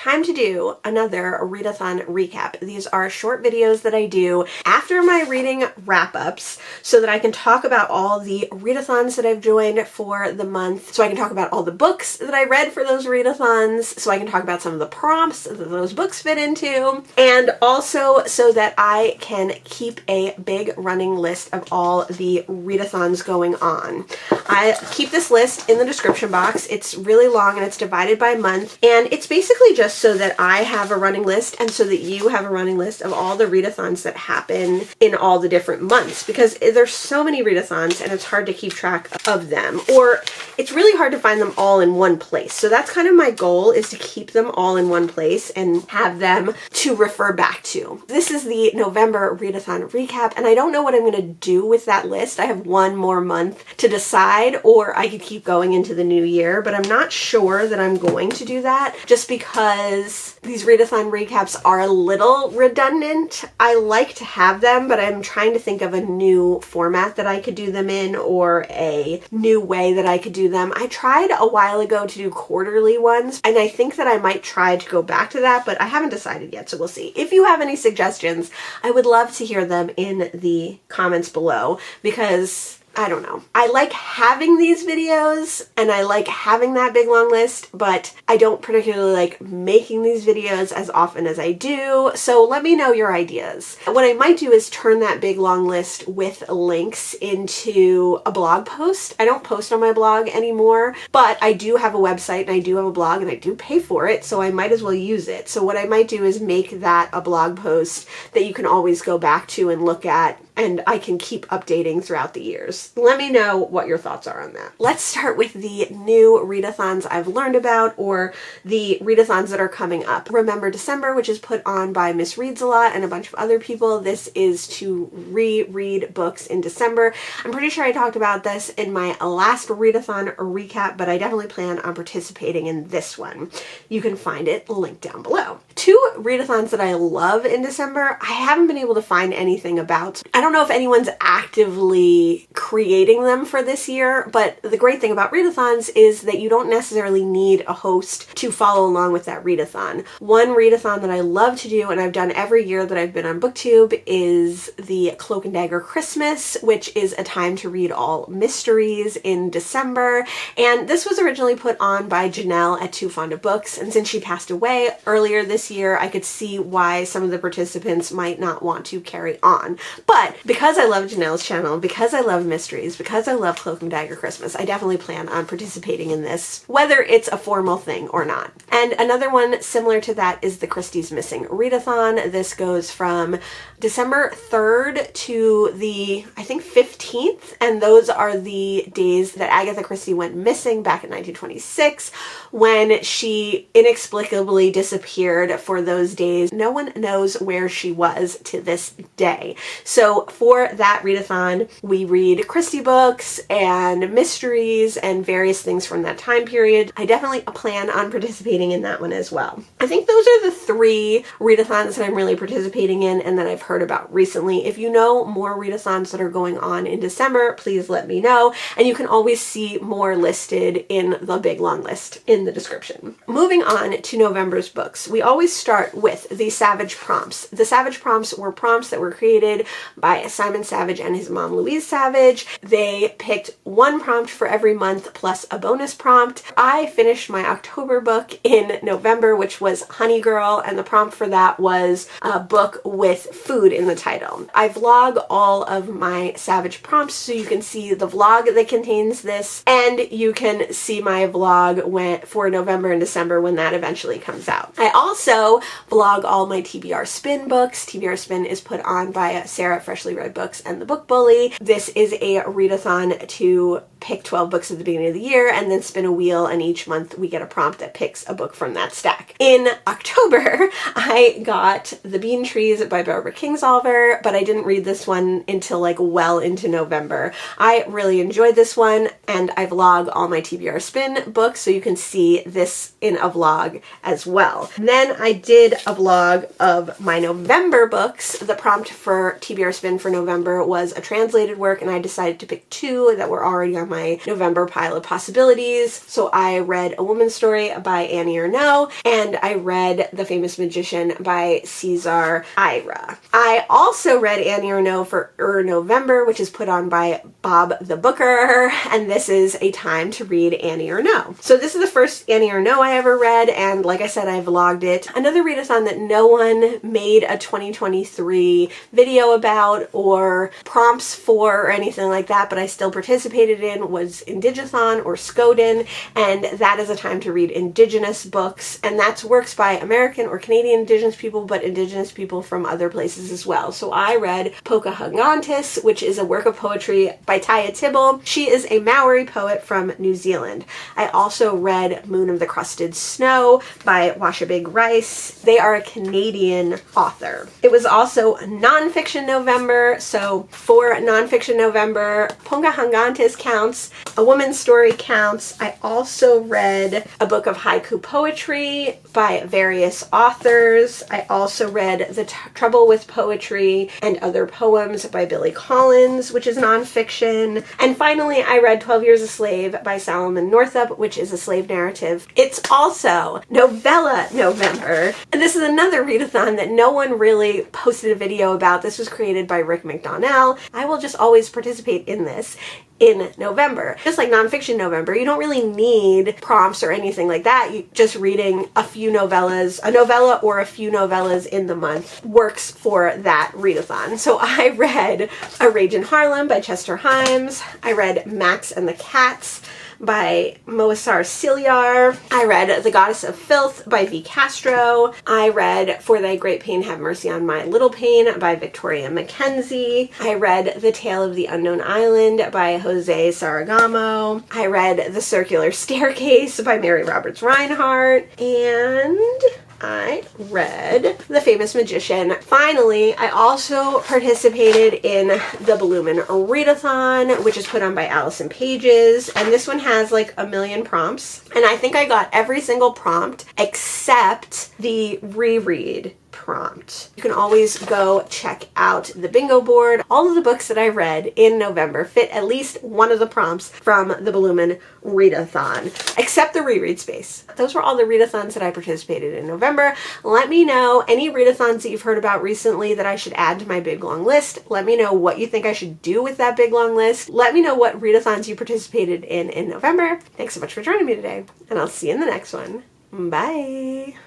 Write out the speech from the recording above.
time to do another readathon recap. These are short videos that I do after my reading wrap-ups so that I can talk about all the readathons that I've joined for the month, so I can talk about all the books that I read for those readathons, so I can talk about some of the prompts that those books fit into, and also so that I can keep a big running list of all the readathons going on. I keep this list in the description box. It's really long and it's divided by month, and it's basically just so that I have a running list and so that you have a running list of all the readathons that happen in all the different months, because there's so many readathons and it's hard to keep track of them, or it's really hard to find them all in one place. So that's kind of my goal, is to keep them all in one place and have them to refer back to. This is the November readathon recap, and I don't know what I'm going to do with that list. I have one more month to decide, or I could keep going into the new year, but I'm not sure that I'm going to do that just because these readathon recaps are a little redundant. I like to have them, but I'm trying to think of a new format that I could do them in, or a new way that I could do them. I tried a while ago to do quarterly ones, and I think that I might try to go back to that, but I haven't decided yet, so we'll see. If you have any suggestions, I would love to hear them in the comments below, because I don't know. I like having these videos and I like having that big long list, but I don't particularly like making these videos as often as I do. So let me know your ideas. What I might do is turn that big long list with links into a blog post. I don't post on my blog anymore, but I do have a website and I do have a blog and I do pay for it, so I might as well use it. So what I might do is make that a blog post that you can always go back to and look at, and I can keep updating throughout the years. Let me know what your thoughts are on that. Let's start with the new readathons I've learned about, or the readathons that are coming up. Remember December, which is put on by Miss Reads a Lot and a bunch of other people. This is to reread books in December. I'm pretty sure I talked about this in my last readathon recap, but I definitely plan on participating in this one. You can find it linked down below. Two readathons that I love in December, I haven't been able to find anything about. I don't know if anyone's actively creating them for this year, but the great thing about readathons is that you don't necessarily need a host to follow along with that readathon. One readathon that I love to do, and I've done every year that I've been on BookTube, is the Cloak and Dagger Christmas, which is a time to read all mysteries in December. And this was originally put on by Janelle at Too Fond of Books, and since she passed away earlier this year, I could see why some of the participants might not want to carry on. But because I love Janelle's channel, because I love mysteries, because I love Cloak and Dagger Christmas, I definitely plan on participating in this, whether it's a formal thing or not. And another one similar to that is the Christie's Missing Readathon. This goes from December 3rd to the, I think, 15th, and those are the days that Agatha Christie went missing back in 1926, when she inexplicably disappeared for those days. No one knows where she was to this day. So for that readathon, we read Christie books and mysteries and various things from that time period. I definitely plan on participating in that one as well. I think those are the three readathons that I'm really participating in and that I've heard about recently. If you know more readathons that are going on in December, please let me know, and you can always see more listed in the big long list in the description. Moving on to November's books, we always start with the Savage prompts. The Savage prompts were prompts that were created by Simon Savage and his mom Louise Savage. They picked one prompt for every month plus a bonus prompt. I finished my October book in November, which was Honey Girl, and the prompt for that was a book with food in the title. I vlog all of my Savage prompts, so you can see the vlog that contains this, and you can see my vlog for November and December when that eventually comes out. I also vlog all my TBR Spin books. TBR Spin is put on by Sarah at Freshly Read Books and the Book Bully. This is a readathon to pick 12 books at the beginning of the year and then spin a wheel, and each month we get a prompt that picks a book from that stack. In October, I got The Bean Trees by Barbara Kingslover, but I didn't read this one until like well into November. I really enjoyed this one, and I vlog all my TBR Spin books, so you can see this in a vlog as well. Then I did a vlog of my November books. The prompt for TBR Spin for November was a translated work, and I decided to pick two that were already on my my November pile of possibilities. So I read A Woman's Story by Annie Ernaux, and I read The Famous Magician by Cesar Ira. I also read Annie Ernaux for Ernauxvember, which is put on by Bob the Booker, and this is a time to read Annie Ernaux. So this is the first Annie Ernaux I ever read, and like I said, I vlogged it. Another readathon that no one made a 2023 video about or prompts for or anything like that, but I still participated in, was Indigethon or Skoden, and that is a time to read Indigenous books, and that's works by American or Canadian Indigenous people, but Indigenous people from other places as well. So I read Pocahontas, which is a work of poetry by Taya Tibble. She is a Maori poet from New Zealand. I also read Moon of the Crusted Snow by Washabig Rice. They are a Canadian author. It was also Nonfiction November, so for Nonfiction November, Pocahontas counts, A Woman's Story counts. I also read a book of haiku poetry by various authors. I also read The Trouble with Poetry and Other Poems by Billy Collins, which is nonfiction. And finally, I read 12 Years a Slave by Solomon Northup, which is a slave narrative. It's also Novella November. And this is another readathon that no one really posted a video about. This was created by Rick McDonnell. I will just always participate in this in November. Just like Nonfiction November, you don't really need prompts or anything like that. You just reading a few novellas, a novella or a few novellas in the month works for that readathon. So I read A Rage in Harlem by Chester Himes. I read Max and the Cats by Moasar Ciliar. I read The Goddess of Filth by V. Castro. I read For Thy Great Pain Have Mercy on My Little Pain by Victoria Mackenzie. I read The Tale of the Unknown Island by Jose Saragamo. I read The Circular Staircase by Mary Roberts Reinhardt. And I read The Famous Magician. Finally, I also participated in the Bloomin' Readathon, which is put on by Allison Pages, and this one has like a million prompts, and I think I got every single prompt except the reread prompt. You can always go check out the bingo board. All of the books that I read in November fit at least one of the prompts from the Bloomin' Readathon, except the reread space. Those were all the readathons that I participated in November. Let me know any readathons that you've heard about recently that I should add to my big long list. Let me know what you think I should do with that big long list. Let me know what readathons you participated in November. Thanks so much for joining me today, and I'll see you in the next one. Bye!